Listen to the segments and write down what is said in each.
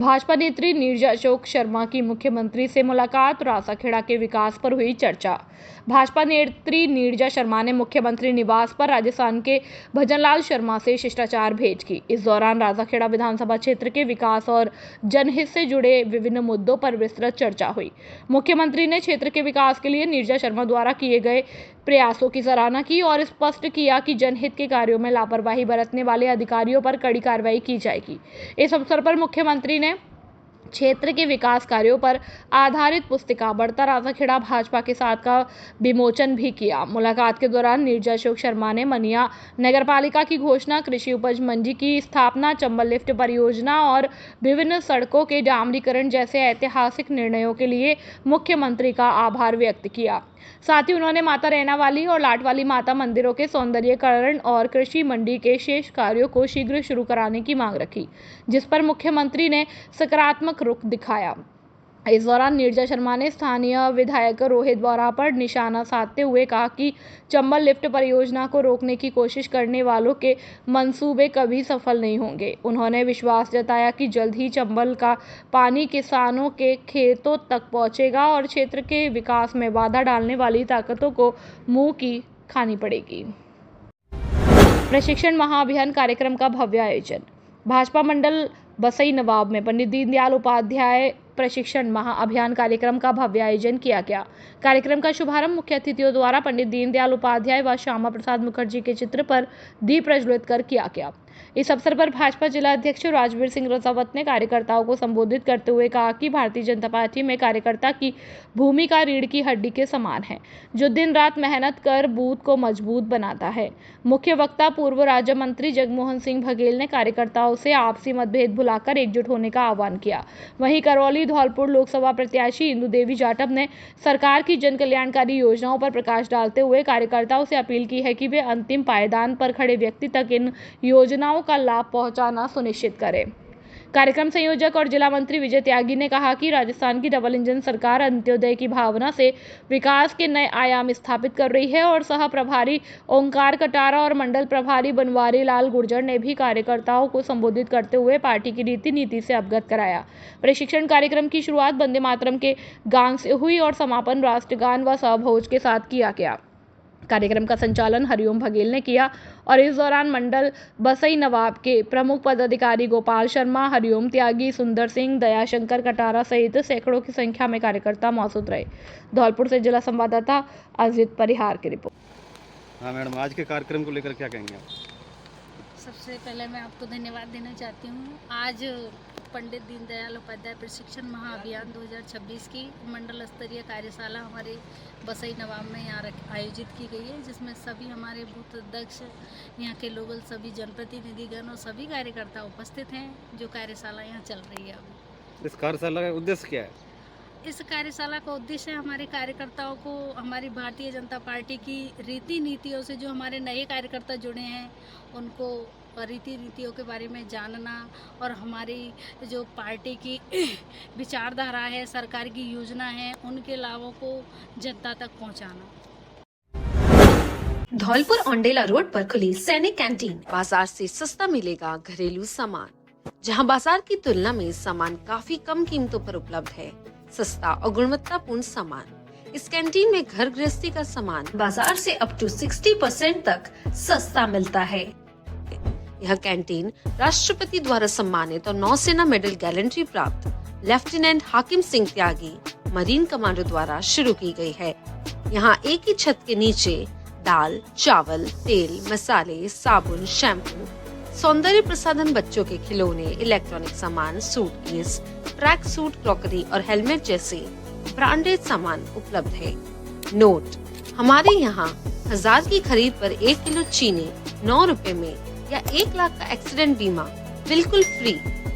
भाजपा नेत्री नीरजा अशोक शर्मा की मुख्यमंत्री से मुलाकात, रासाखेड़ा के विकास पर हुई चर्चा। भाजपा नेत्री नीरजा शर्मा ने मुख्यमंत्री निवास पर राजस्थान के भजनलाल शर्मा से शिष्टाचार भेंट की। इस दौरान रासाखेड़ा विधानसभा क्षेत्र के विकास और जनहित से जुड़े विभिन्न मुद्दों पर विस्तृत चर्चा हुई। मुख्यमंत्री ने क्षेत्र के विकास के लिए नीरजा शर्मा द्वारा किए गए प्रयासों की सराहना की और स्पष्ट किया कि जनहित के कार्यों में लापरवाही बरतने वाले अधिकारियों पर कड़ी कार्रवाई की जाएगी। इस अवसर पर मुख्यमंत्री ने क्षेत्र के विकास कार्यों पर आधारित पुस्तिका बढ़ता रासाखेड़ा भाजपा के साथ का विमोचन भी किया। मुलाकात के दौरान नीरजा अशोक शर्मा ने मनिया नगरपालिका की घोषणा, कृषि उपज मंडी की स्थापना, चंबल लिफ्ट परियोजना और विभिन्न सड़कों के डामरीकरण जैसे ऐतिहासिक निर्णयों के लिए मुख्यमंत्री का आभार व्यक्त किया। साथ ही उन्होंने माता रैना वाली और लाटवाली माता मंदिरों के सौंदर्यीकरण और कृषि मंडी के शेष कार्यों को शीघ्र शुरू कराने की मांग रखी, जिस पर मुख्यमंत्री ने सकारात्मक रुख दिखाया। इस दौरान नीरजा शर्मा ने स्थानीय विधायक रोहित बोरा पर निशाना साधते हुए कहा कि चंबल लिफ्ट परियोजना को रोकने की कोशिश करने वालों के मंसूबे कभी सफल नहीं होंगे। उन्होंने विश्वास जताया कि जल्द ही चंबल का पानी किसानों के खेतों तक पहुंचेगा और क्षेत्र के विकास में बाधा डालने वाली ताकतों को मुंह की खानी पड़ेगी। प्रशिक्षण महाअभियान कार्यक्रम का भव्य आयोजन। भाजपा मंडल बसई नवाब में पंडित दीनदयाल उपाध्याय प्रशिक्षण महाअभियान कार्यक्रम का भव्य आयोजन किया गया। कार्यक्रम का शुभारंभ मुख्य अतिथियों द्वारा पंडित दीनदयाल उपाध्याय व श्यामा प्रसाद मुखर्जी के चित्र पर दीप प्रज्वलित कर किया गया। इस अवसर पर भाजपा जिला अध्यक्ष राजवीर सिंह रजावत ने कार्यकर्ताओं को संबोधित करते हुए कहा कि भारतीय जनता पार्टी में कार्यकर्ता की भूमिका रीढ़ की हड्डी के समान है, जो दिन रात मेहनत कर बूथ को मजबूत बनाता है। मुख्य वक्ता पूर्व राज्य मंत्री जगमोहन सिंह बघेल ने कार्यकर्ताओं से आपसी मतभेद भुलाकर एकजुट होने का आह्वान किया। वहीं करौली धौलपुर लोकसभा प्रत्याशी इंदु देवी जाटव ने सरकार की जन कल्याणकारी योजनाओं पर प्रकाश डालते हुए कार्यकर्ताओं से अपील की है कि वे अंतिम पायदान पर खड़े व्यक्ति तक इन योजनाओं का लाभ पहुंचाना सुनिश्चित करें। कार्यक्रम संयोजक और जिला मंत्री विजय त्यागी ने कहा कि राजस्थान की डबल इंजन सरकार अंत्योदय की भावना से विकास के नए आयाम स्थापित कर रही है और सह प्रभारी ओंकार कटारा और मंडल प्रभारी बनवारी लाल गुर्जर ने भी कार्यकर्ताओं को संबोधित करते हुए पार्टी की रीति नीति से अवगत कराया। प्रशिक्षण कार्यक्रम की शुरुआत वंदे मातरम के गान से हुई और समापन राष्ट्रगान व सहभोज के साथ किया गया। कार्यक्रम का संचालन हरिओम बघेल ने किया और इस दौरान मंडल बसई नवाब के प्रमुख पदाधिकारी गोपाल शर्मा, हरिओम त्यागी, सुंदर सिंह, दयाशंकर कटारा सहित सैकड़ों की संख्या में कार्यकर्ता मौजूद रहे। धौलपुर से जिला संवाददाता अजित परिहार की रिपोर्ट। हाँ मैडम, आज के कार्यक्रम को लेकर क्या कहेंगे आप? सबसे पहले मैं आपको धन्यवाद देना चाहती हूँ। आज पंडित दीनदयाल उपाध्याय प्रशिक्षण महाअभियान 2026 की मंडल स्तरीय कार्यशाला हमारे बसई नवाब में यहाँ आयोजित की गई है, जिसमें सभी हमारे बूथ अध्यक्ष, यहाँ के लोग, सभी जनप्रतिनिधिगण और सभी कार्यकर्ता उपस्थित हैं। जो कार्यशाला यहाँ चल रही है अभी। इस कार्यशाला का उद्देश्य क्या है? इस कार्यशाला का उद्देश्य हमारे कार्यकर्ताओं को हमारी भारतीय जनता पार्टी की रीति नीतियों से, जो हमारे नए कार्यकर्ता जुड़े हैं, उनको रीति नीतियों के बारे में जानना और हमारी जो पार्टी की विचारधारा है, सरकार की योजना है, उनके लाभों को जनता तक पहुंचाना। धौलपुर औंडेला रोड पर खुली सैनिक कैंटीन। बाजार से सस्ता मिलेगा घरेलू सामान, जहां बाजार की तुलना में सामान काफी कम कीमतों पर उपलब्ध है। सस्ता और गुणवत्तापूर्ण सामान। इस कैंटीन में घर गृहस्थी का सामान बाजार से अप टू 60% तक सस्ता मिलता है। यह कैंटीन राष्ट्रपति द्वारा सम्मानित और नौसेना मेडल गैलेंट्री प्राप्त लेफ्टिनेंट हाकिम सिंह त्यागी मरीन कमांडो द्वारा शुरू की गई है। यहाँ एक ही छत के नीचे दाल, चावल, तेल, मसाले, साबुन, शैम्पू, सौंदर्य प्रसाधन, बच्चों के खिलौने, इलेक्ट्रॉनिक सामान, सूटकेस, ट्रैक सूट, क्रॉकरी और हेलमेट जैसे ब्रांडेड सामान उपलब्ध है। नोट: हमारे यहाँ 1000 की खरीद पर 1 किलो चीनी 9 रुपए में या 1 लाख का एक्सीडेंट बीमा बिल्कुल फ्री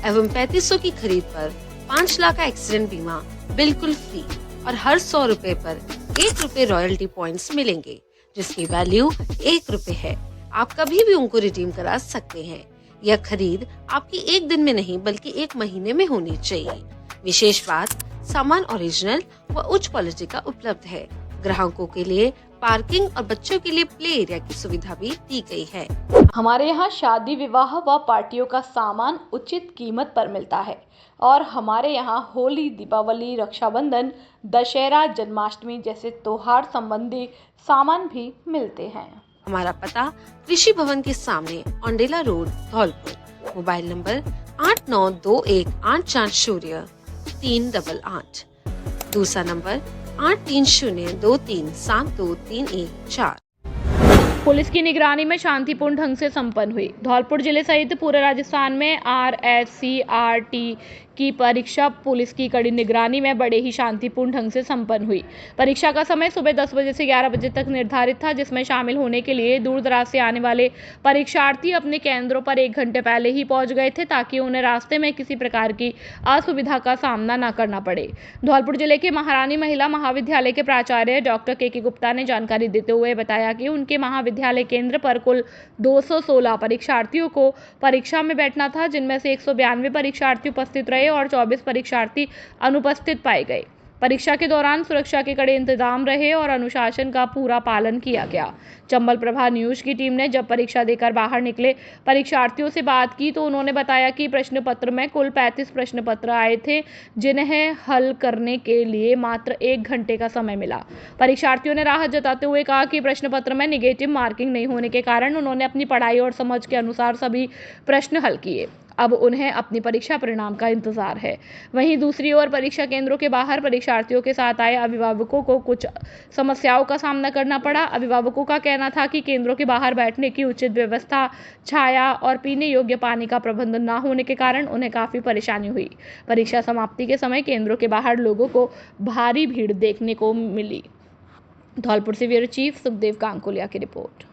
एवं 3500 की खरीद पर 5 लाख का एक्सीडेंट बीमा बिल्कुल फ्री और हर 100 रुपए पर 1 रुपए रॉयल्टी पॉइंट्स मिलेंगे, जिसकी वैल्यू 1 रुपए है। आप कभी भी उनको रिडीम करा सकते हैं। यह खरीद आपकी 1 दिन में नहीं बल्कि 1 महीने में होनी चाहिए। विशेष बात, सामान ओरिजिनल व उच्च क्वालिटी का उपलब्ध है। ग्राहकों के लिए पार्किंग और बच्चों के लिए प्ले एरिया की सुविधा भी दी गई है। हमारे यहाँ शादी विवाह व पार्टियों का सामान उचित कीमत पर मिलता है और हमारे यहाँ होली, दीपावली, रक्षाबंधन, दशहरा, जन्माष्टमी जैसे त्योहार संबंधी सामान भी मिलते हैं। हमारा पता कृषि भवन के सामने Aundela road, Dholpur. Mobile number 8928403888। दूसरा नंबर 8302372314। पुलिस की निगरानी में शांतिपूर्ण ढंग से संपन्न हुई। धौलपुर जिले सहित पूरे राजस्थान में RSCRT की परीक्षा पुलिस की कड़ी निगरानी में बड़े ही शांतिपूर्ण ढंग से संपन्न हुई। परीक्षा का समय सुबह 10 बजे से 11 बजे तक निर्धारित था, जिसमें शामिल होने के लिए दूर दराज से आने वाले परीक्षार्थी अपने केंद्रों पर 1 घंटे पहले ही पहुंच गए थे, ताकि उन्हें रास्ते में किसी प्रकार की असुविधा का सामना न करना पड़े। धौलपुर जिले के महारानी महिला महाविद्यालय के प्राचार्य डॉक्टर के गुप्ता ने जानकारी देते हुए बताया कि उनके महाविद्यालय केंद्र पर कुल 216 परीक्षार्थियों को परीक्षा में बैठना था, जिनमें से 192 परीक्षार्थी उपस्थित रहे और 24 परीक्षार्थी अनुपस्थित पाए गए। परीक्षा के दौरान सुरक्षा के कड़े इंतजाम रहे और अनुशासन का पूरा पालन किया गया। चंबल प्रभा न्यूज की टीम ने जब परीक्षा देकर बाहर निकले परीक्षार्थियों से बात की तो उन्होंने बताया कि प्रश्न पत्र में कुल 35 प्रश्न पत्र आए थे, जिन्हें हल करने के लिए मात्र 1 घंटे का समय मिला। परीक्षार्थियों ने राहत जताते हुए कहा कि प्रश्न पत्र में निगेटिव मार्किंग नहीं होने के कारण उन्होंने अपनी पढ़ाई और समझ के अनुसार सभी प्रश्न हल किए। अब उन्हें अपनी परीक्षा परिणाम का इंतजार है। वहीं दूसरी ओर परीक्षा केंद्रों के बाहर परीक्षार्थियों के साथ आए अभिभावकों को कुछ समस्याओं का सामना करना पड़ा। अभिभावकों का कहना था कि केंद्रों के बाहर बैठने की उचित व्यवस्था, छाया और पीने योग्य पानी का प्रबंध न होने के कारण उन्हें काफी परेशानी हुई। परीक्षा समाप्ति के समय केंद्रों के बाहर लोगों को भारी भीड़ देखने को मिली। धौलपुर से ब्यूरो चीफ सुखदेव कांकोलिया की रिपोर्ट।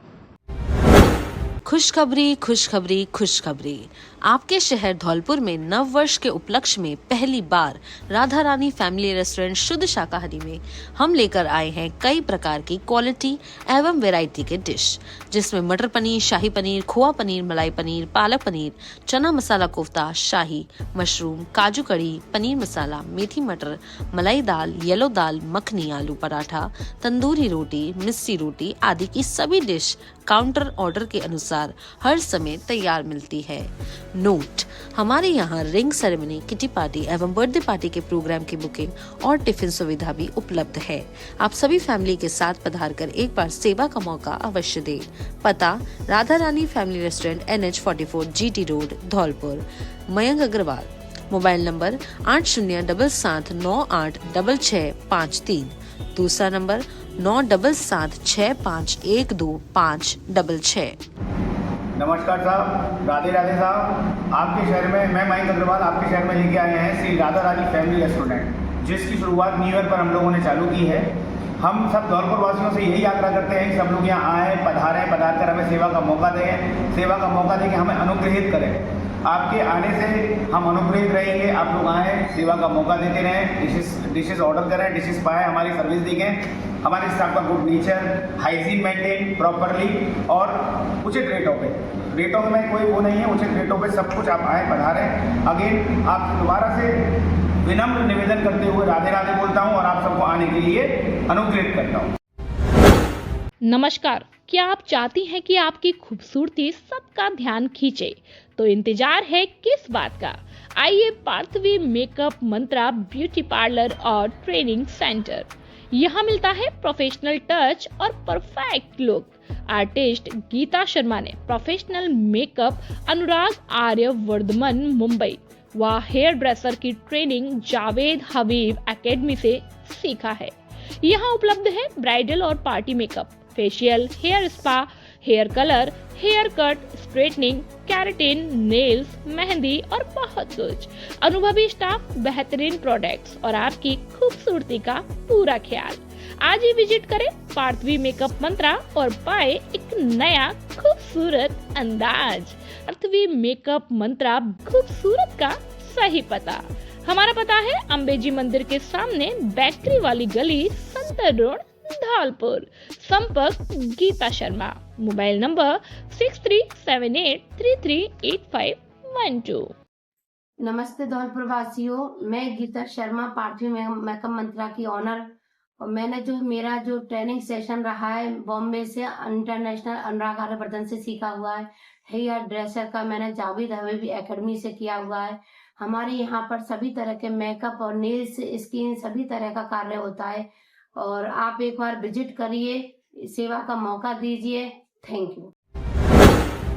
खुशखबरी, खुशखबरी, खुशखबरी। आपके शहर धौलपुर में नव वर्ष के उपलक्ष्य में पहली बार राधा रानी फैमिली रेस्टोरेंट शुद्ध शाकाहारी में हम लेकर आए हैं कई प्रकार की क्वालिटी एवं वैरायटी के डिश, जिसमें मटर पनीर, शाही पनीर, खोआ पनीर, मलाई पनीर, पालक पनीर, चना मसाला कोफ्ता, शाही मशरूम, काजू कड़ी, पनीर मसाला, मेथी मटर, मलाई दाल, येलो दाल, मखनी, आलू पराठा, तंदूरी रोटी, मिस्सी रोटी आदि की सभी डिश काउंटर ऑर्डर के अनुसार हर समय तैयार मिलती है। नोट: हमारे यहाँ रिंग सेरेमनी, किटी पार्टी एवं बर्थडे पार्टी के प्रोग्राम की बुकिंग और टिफिन सुविधा भी उपलब्ध है। आप सभी फैमिली के साथ पधार कर एक बार सेवा का मौका अवश्य दें। पता: Radha Rani family restaurant, NH44 GT road, Dholpur. Mayank Agarwal. Mobile number 8077986653। दूसरा नंबर 9776512566। नमस्कार साहब, राधे राधे साहब। आपके शहर में मैं मयंक अग्रवाल आपके शहर में लेके आए हैं श्री राधा रानी फैमिली रेस्टोरेंट, जिसकी शुरुआत न्यू ईयर पर हम लोगों ने चालू की है। हम सब धौलपुर वासियों से यही आग्रह करते हैं कि सब लोग यहाँ आएँ, पधार कर हमें सेवा का मौका दें, हमें अनुग्रहित करें। आपके आने से हम अनुग्रहित रहेंगे। आप लोग आएँ, सेवा का मौका देते रहें, डिशेस ऑर्डर करें, डिशेस पाएँ, हमारी सर्विस दिखें। हमारे स्टाफ का good nature, hygiene maintain properly और उचित रेटों में कोई वो नहीं है, उचित रेटों पे सब कुछ। आप आए, पधारें। अगेन आप दोबारा से विनम्र निवेदन करते हुए राधे राधे बोलता हूँ और आप सबको आने के लिए अनुग्रहित करता हूँ। नमस्कार, क्या आप चाहती हैं कि आपकी खूबसूरती सबका ध्यान खींचे? तो इंतजार है किस बात का? आइए Parthvi makeup Mantra beauty parlour और ट्रेनिंग सेंटर। यहाँ मिलता है प्रोफेशनल टच और perfect look. Artist Geeta Sharma ने प्रोफेशनल मेकअप अनुराग आर्य वर्धमान मुंबई व हेयर ड्रेसर की ट्रेनिंग जावेद हबीब एकेडमी से सीखा है। यहाँ उपलब्ध है ब्राइडल और party makeup, facial, hair spa, hair colour, hair cut, straightening, keratin, nails, mehndi और बहुत कुछ। अनुभवी स्टाफ, बेहतरीन प्रोडक्ट्स और आपकी खूबसूरती का पूरा ख्याल। आज ही विजिट करें पार्थवी मेकअप मंत्रा और पाए एक नया खूबसूरत अंदाज। पार्थवी मेकअप मंत्रा, खूबसूरत का सही पता। हमारा पता है अंबेजी मंदिर के सामने, बैकरी वाली गली, संतर रोड, धौलपुर। संपर्क गीता शर्मा। Mobile number 6378338512। नमस्ते धौलपुर वासियों, मैं गीता शर्मा पार्थवी मेकअप मंत्रा की ऑनर और मैंने मेरा जो ट्रेनिंग सेशन रहा है बॉम्बे से इंटरनेशनल अनुराग आर्यवर्धन से सीखा हुआ है। हेयर ड्रेसर का मैंने जावेद हबीबी एकेडमी से किया हुआ है। हमारे यहाँ पर सभी तरह के मेकअप और नेल्स स्किन सभी तरह का कार्य होता है और आप एक बार विजिट करिए, सेवा का मौका दीजिए। Thank you.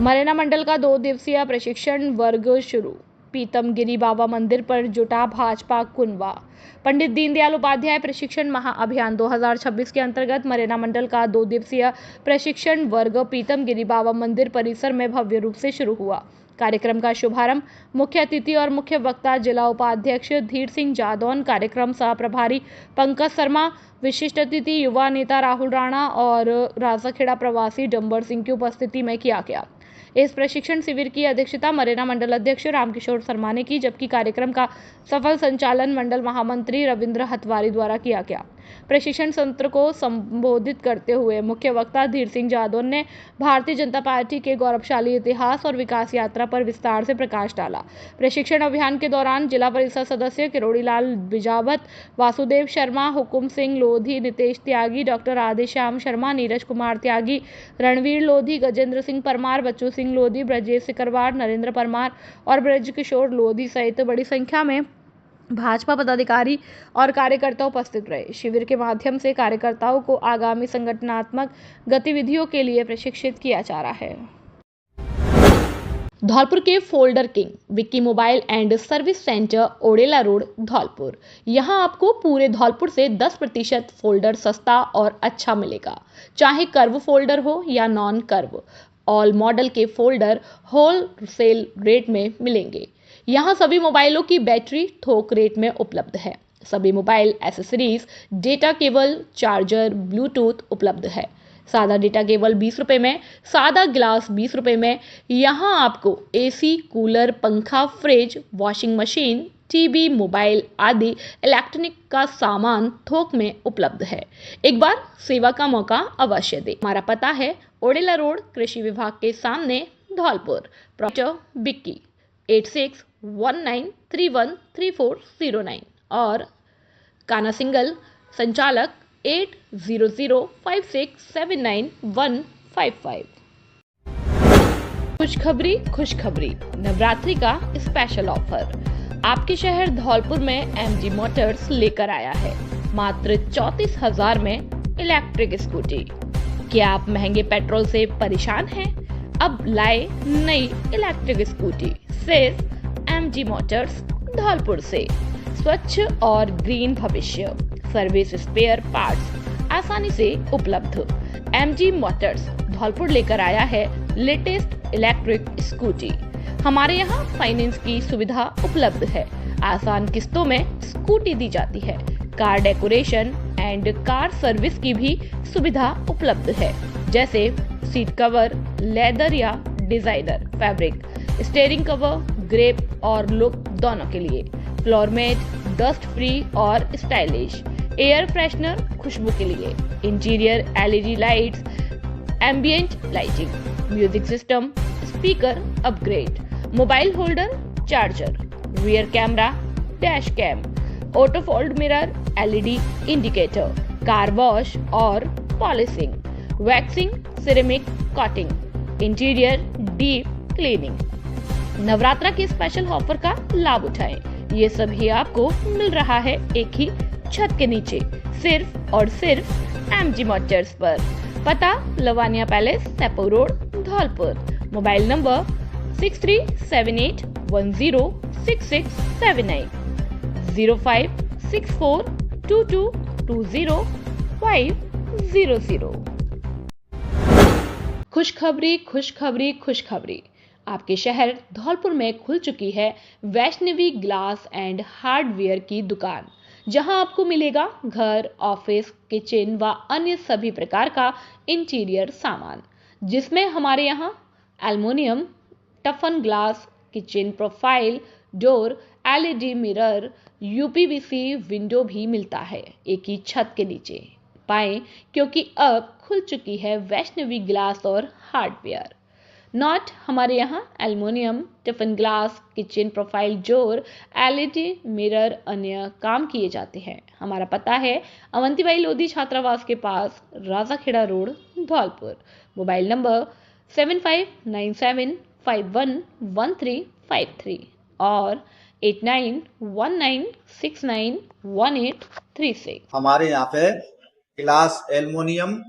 मरेना मंडल का 2 दिवसीय प्रशिक्षण वर्ग शुरू। पीतमगिरी बाबा मंदिर पर जुटा भाजपा कुनबा। पंडित दीनदयाल उपाध्याय प्रशिक्षण महाअभियान 2026 के अंतर्गत मरेना मंडल का 2 दिवसीय प्रशिक्षण वर्ग पीतमगिरी बाबा मंदिर परिसर में भव्य रूप से शुरू हुआ। कार्यक्रम का शुभारंभ मुख्य अतिथि और मुख्य वक्ता जिला उपाध्यक्ष धीर सिंह जादौन, कार्यक्रम सह प्रभारी पंकज शर्मा, विशिष्ट अतिथि युवा नेता राहुल राणा और राजाखेड़ा प्रवासी डंबर सिंह की उपस्थिति में किया गया। इस प्रशिक्षण शिविर की अध्यक्षता मरेना मंडल अध्यक्ष रामकिशोर शर्मा ने की, जबकि कार्यक्रम का सफल संचालन मंडल महामंत्री रविंद्र हथवारी द्वारा किया गया। प्रशिक्षण सत्र को संबोधित करते हुए मुख्य वक्ता धीर सिंह जादौन ने भारतीय जनता पार्टी के गौरवशाली इतिहास और विकास यात्रा पर विस्तार से प्रकाश डाला। प्रशिक्षण अभियान के दौरान जिला परिषद सदस्य किरोड़ीलाल बिजावत, वासुदेव शर्मा, हुकुम सिंह लोधी, नितेश त्यागी, डॉक्टर आदिश्याम शर्मा, नीरज कुमार त्यागी, रणवीर लोधी, गजेंद्र सिंह परमार, बच्चू सिंह लोधी, ब्रजेश सिकरवार, नरेंद्र परमार और ब्रज किशोर लोधी सहित बड़ी संख्या में भाजपा पदाधिकारी और कार्यकर्ता उपस्थित रहे। शिविर के माध्यम से कार्यकर्ताओं को आगामी संगठनात्मक गतिविधियों के लिए प्रशिक्षित किया जा रहा है। धौलपुर के folder king Vicky mobile and service centre, Odela road, Dholpur. यहां आपको पूरे धौलपुर से 10% फोल्डर सस्ता और अच्छा मिलेगा। चाहे कर्व फोल्डर हो या नॉन कर्व, ऑल मॉडल के फोल्डर होलसेल रेट में मिलेंगे। यहाँ सभी मोबाइलों की बैटरी थोक रेट में उपलब्ध है। सभी mobile accessories, data cable, charger, Bluetooth उपलब्ध है। सादा डेटा केबल 20 रुपए में, सादा ग्लास 20 रुपए में। यहाँ आपको एसी, कूलर, पंखा, fridge, washing machine, TV, mobile आदि इलेक्ट्रॉनिक का सामान थोक में उपलब्ध है। एक बार सेवा का मौका अवश्य दें। हमारा पता है ओडेला रोड, कृषि विभाग के सामने, धौलपुर। प्रोपराइटर बिक्की 8619313409 और काना सिंगल, संचालक 8005679155। खुशखबरी नवरात्रि का स्पेशल ऑफर आपके शहर धौलपुर में एमजी मोटर्स लेकर आया है। मात्र 34,000 में इलेक्ट्रिक स्कूटी। क्या आप महंगे पेट्रोल से परेशान हैं? अब लाए नई इलेक्ट्रिक स्कूटी सिर्फ एमजी मोटर्स धौलपुर से। स्वच्छ और ग्रीन भविष्य, सर्विस, स्पेयर पार्ट्स आसानी से उपलब्ध। एमजी मोटर्स धौलपुर लेकर आया है लेटेस्ट इलेक्ट्रिक स्कूटी। हमारे यहाँ फाइनेंस की सुविधा उपलब्ध है। आसान किस्तों में स्कूटी दी जाती है। Car decoration and car service की भी सुविधा उपलब्ध है, जैसे सीट कवर, लेदर या designer fabric, steering cover, grip और लुक दोनों के लिए, फ्लोर मैट, डस्ट फ्री और स्टाइलिश, एयर फ्रेशनर खुशबू के लिए, interior LED lights, ambient lighting, music system, speaker upgrade, mobile holder, charger, rear camera, dash cam, auto fold mirror, LED indicator, car wash और polishing, waxing, ceramic coating, interior deep cleaning. Navratra के special offer का लाभ उठाएं। ये सभी आपको मिल रहा है एक ही छत के नीचे, सिर्फ और सिर्फ एमजी मोटर्स पर। पता Lavania palace, Sepo road, Dholpur. Mobile number 6378106679 056422200500। खुशखबरी आपके शहर धौलपुर में खुल चुकी है वैष्णवी ग्लास एंड हार्डवेयर की दुकान, जहां आपको मिलेगा घर, ऑफिस, किचन व अन्य सभी प्रकार का इंटीरियर सामान, जिसमें हमारे यहाँ aluminium, toughen glass, kitchen profile, door, LED mirror, UPVC window भी मिलता है एक ही छत के नीचे। पाएं, क्योंकि अब खुल चुकी है वैष्णवी ग्लास और हार्डवेयर। नॉट हमारे यहाँ aluminium, tiffin glass, kitchen profile door, LED mirror अन्य काम किए जाते हैं। हमारा पता है अवंतीबाई लोधी छात्रावास के पास, Rajakhera road, Dholpur. Mobile number 7597511353 और 8919691836। हमारे यहाँ पे ग्लास, एल्युमिनियम,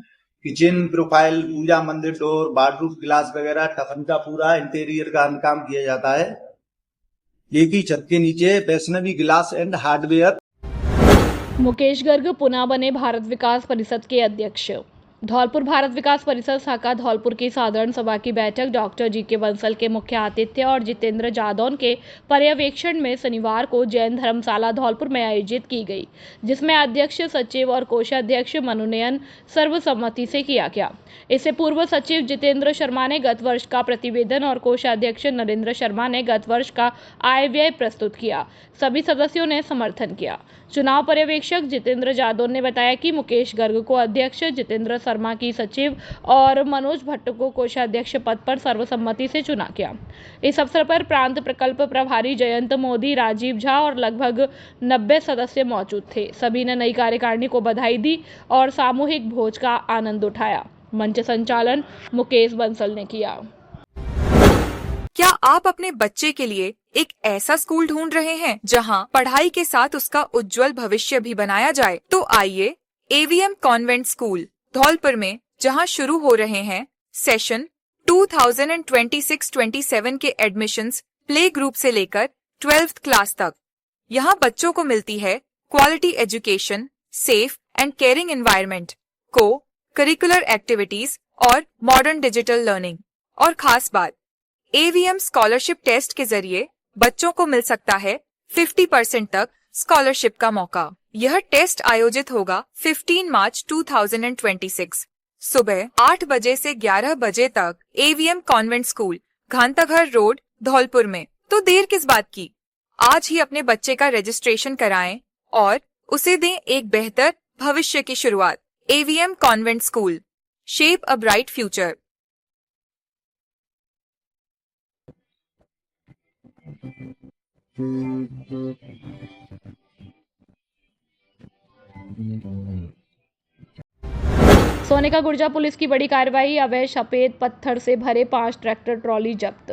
किचन प्रोफाइल, पूजा मंदिर डोर, बाथरूम ग्लास वगैरह टफन का पूरा इंटीरियर का काम किया जाता है। एक ही छत के नीचे Vaishnavi glass and hardware. Mukesh Garg पुनः बने भारत विकास परिषद के अध्यक्ष। धौलपुर भारत विकास परिषद शाखा धौलपुर की साधारण सभा की बैठक डॉक्टर जी.के. बंसल के मुख्य आतिथ्य और जितेंद्र जादौन के पर्यवेक्षण में शनिवार को जैन धर्मशाला धौलपुर में आयोजित की गई, जिसमें अध्यक्ष, सचिव और कोषाध्यक्ष मनोनयन सर्वसम्मति से किया गया। इससे पूर्व सचिव जितेंद्र शर्मा ने गत वर्ष का प्रतिवेदन और कोषाध्यक्ष नरेंद्र शर्मा ने गत वर्ष का आय व्यय प्रस्तुत किया। सभी सदस्यों ने समर्थन किया। चुनाव पर्यवेक्षक जितेंद्र जादौन ने बताया कि मुकेश गर्ग को अध्यक्ष, जितेंद्र शर्मा की सचिव और मनोज भट्ट को कोषाध्यक्ष पद पर सर्वसम्मति से चुना गया। इस अवसर पर प्रांत प्रकल्प प्रभारी जयंत मोदी, राजीव झा और लगभग 90 सदस्य मौजूद थे। सभी ने नई कार्यकारिणी को बधाई दी और सामूहिक भोज का आनंद उठाया। मंच संचालन मुकेश बंसल ने किया। क्या आप अपने बच्चे के लिए एक ऐसा स्कूल ढूंढ रहे हैं जहां पढ़ाई के साथ उसका उज्जवल भविष्य भी बनाया जाए? तो आइए एवीएम कॉन्वेंट स्कूल धौलपुर में, जहां शुरू हो रहे हैं सेशन 2026-27 के एडमिशन्स प्ले ग्रुप से लेकर 12th क्लास तक। यहां बच्चों को मिलती है quality education, safe and caring environment, को करिकुलर एक्टिविटीज और मॉडर्न डिजिटल लर्निंग। और खास बात, एवीएम स्कॉलरशिप टेस्ट के जरिए बच्चों को मिल सकता है 50% तक स्कॉलरशिप का मौका। यह टेस्ट आयोजित होगा 15 मार्च 2026 सुबह 8 बजे से 11 बजे तक AVM convent school, Ghantaghar road, Dholpur में। तो देर किस बात की, आज ही अपने बच्चे का रजिस्ट्रेशन कराएं और उसे दें एक बेहतर भविष्य की शुरुआत। AVM convent school, shape a bright future. सोनेका गुर्जा पुलिस की बड़ी कार्रवाई, अवैध सफेद पत्थर से भरे 5 ट्रैक्टर ट्रॉली जब्त।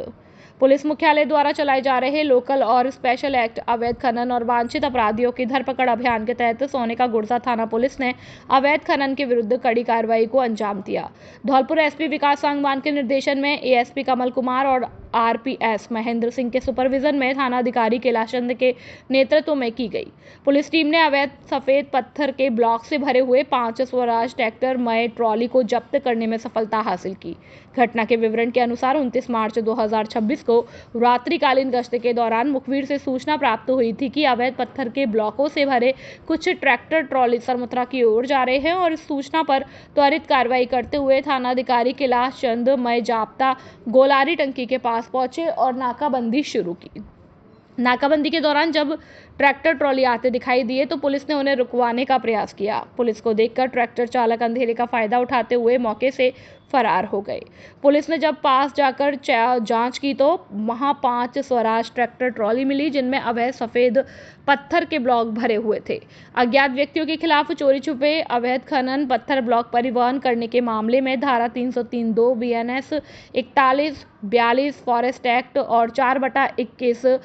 पुलिस मुख्यालय द्वारा चलाए जा रहे लोकल और स्पेशल एक्ट अवैध खनन और वांछित अपराधियों की धरपकड़ अभियान के तहत सोनेका गुर्जा थाना पुलिस ने अवैध खनन के विरुद्ध कड़ी कार्रवाई को अंजाम दिया। धौलपुर एसपी विकास सांगवान के निर्देशन में एएसपी कमल कुमार और आरपीएस महेंद्र सिंह के सुपरविजन में थानाधिकारी कैलाश चंद के नेतृत्व में की गई। पुलिस टीम ने अवैध सफेद पत्थर के ब्लॉक से भरे हुए 5 स्वराज ट्रैक्टर मय ट्रॉली को जब्त करने में सफलता हासिल की। घटना के विवरण के अनुसार 29 मार्च 2026 को रात्रिकालीन गश्त के दौरान मुखबिर से सूचना प्राप्त हुई थी कि अवैध पत्थर के ब्लॉकों से भरे कुछ ट्रैक्टर ट्रॉली सरमुत्रा की ओर जा रहे हैं और इस सूचना पर त्वरित कार्रवाई करते हुए थानाधिकारी कैलाश चंद मय जाप्ता गोलारी टंकी के पास पहुंचे और नाकाबंदी शुरू की। नाकाबंदी के दौरान जब ट्रैक्टर ट्रॉली आते दिखाई दिए तो पुलिस ने उन्हें रुकवाने का प्रयास किया। पुलिस को देखकर ट्रैक्टर चालक अंधेरे का फायदा उठाते हुए मौके से फरार हो गए। पुलिस ने जब पास जाकर जांच की तो वहां 5 स्वराज ट्रैक्टर ट्रॉली मिली, जिनमें अवैध सफेद पत्थर के ब्लॉक भरे हुए थे। अज्ञात व्यक्तियों के खिलाफ चोरी छुपे अवैध खनन पत्थर ब्लॉक परिवहन करने के मामले में धारा 303(2) बीएनएस 4142 फॉरेस्ट एक्ट और 4/21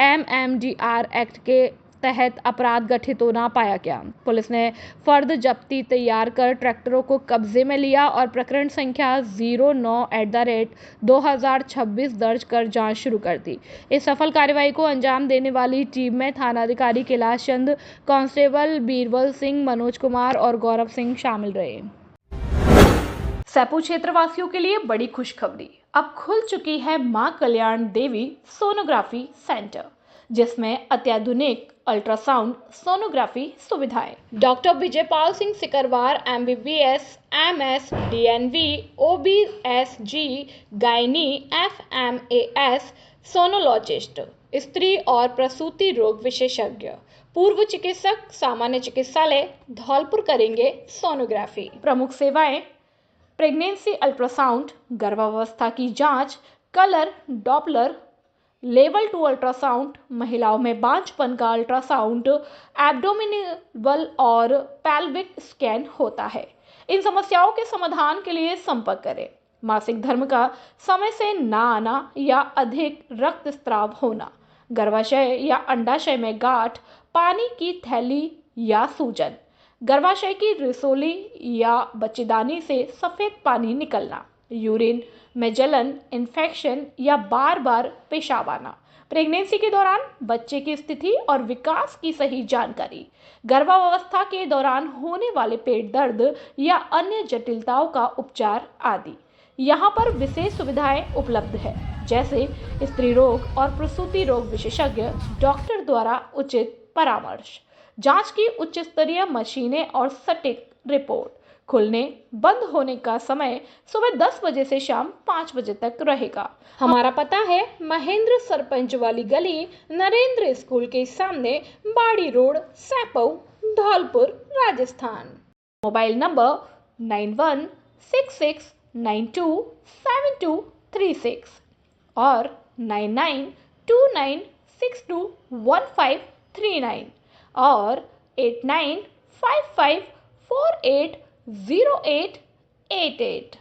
MMDR एक्ट के तहत अपराध घटित होना पाया गया। पुलिस ने फर्द जब्ती तैयार कर ट्रैक्टरों को कब्जे में लिया और प्रकरण संख्या 09/2026 दर्ज कर जांच शुरू कर दी। इस सफल कार्रवाई को अंजाम देने वाली टीम में थानाधिकारी कैलाश चंद, कांस्टेबल बीरबल सिंह, मनोज कुमार और गौरव सिंह शामिल रहे। सैपू क्षेत्रवासियों के लिए बड़ी खुशखबरी, अब खुल चुकी है मां कल्याण देवी सोनोग्राफी सेंटर, जिसमें अत्याधुनिक अल्ट्रासाउंड सोनोग्राफी सुविधाएं। Doctor Vijaypal Singh Sikarwar MBBS, MS, DNV, OBSG, gynae, FMAS, sonologist, स्त्री और प्रसूति रोग विशेषज्ञ, पूर्व चिकित्सक, सामान्य चिकित्सालय धौलपुर करेंगे सोनोग्राफी। प्रमुख सेवाएं प्रेगनेंसी अल्ट्रासाउंड, गर्भावस्था की जांच, कलर, डॉपलर, लेवल 2 अल्ट्रासाउंड, महिलाओं में बांझपन का अल्ट्रासाउंड, एब्डोमिनल और पैल्विक स्कैन होता है। इन समस्याओं के समाधान के लिए संपर्क करें। मासिक धर्म का समय से ना आना या अधिक रक्तस्राव होना, गर्भाशय या अंडाशय में गांठ, पानी की थैली या सूजन, गर्भाशय की रिसोली या बच्चेदानी से सफेद पानी निकलना, यूरिन में जलन, इन्फेक्शन या बार बार पेशाब आना, प्रेगनेंसी के दौरान बच्चे की स्थिति और विकास की सही जानकारी, गर्भावस्था के दौरान होने वाले पेट दर्द या अन्य जटिलताओं का उपचार आदि। यहाँ पर विशेष सुविधाएं उपलब्ध है, जैसे स्त्री रोग और प्रसूति रोग विशेषज्ञ डॉक्टर द्वारा उचित परामर्श, जांच की उच्च स्तरीय मशीनें और सटीक रिपोर्ट। खुलने बंद होने का समय सुबह 10 बजे से शाम 5 बजे तक रहेगा। हमारा पता है महेंद्र सरपंच वाली गली, नरेंद्र स्कूल के सामने, बाड़ी road, Saipau, Dholpur, Rajasthan. Mobile number 9166927236 और 9929621539 और 8955480888।